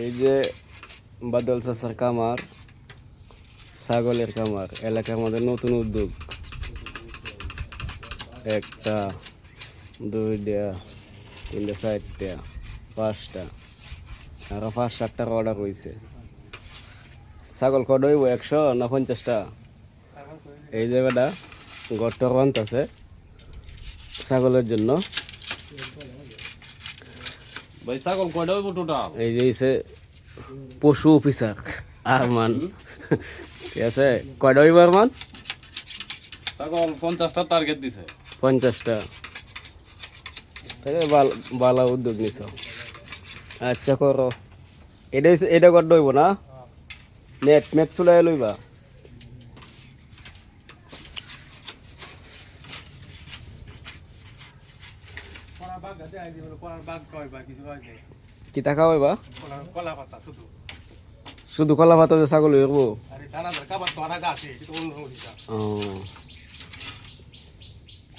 এই যে বাদল চাচার কামার, ছাগলের কামার, এলাকার মধ্যে নতুন উদ্যোগ। একটা, দুইটা, তিনটা, চারটা, পাঁচটা, আরো 5-7টার অর্ডার হয়েছে। ছাগল কত হইব, 100 না 50টা? এই জায়গাটা গর্ত বান্ত আছে ছাগলের জন্য। ভাই ছাগল কয়টা হইব টোটাল? এই যে হইছে পশু অফিসার আরমান, ঠিক আছে? কয়টা হইব আরমান? ছাগল 50টা টার্গেট দিছে। 50টা। ভালো উদ্যোগ নিছ। আচ্ছা করো। এটা কত হইব না? নেট ম্যাট চুলাই লইবা। কি টাকা হইবা? শুধু কলা পাতা ছাগল হইব? ও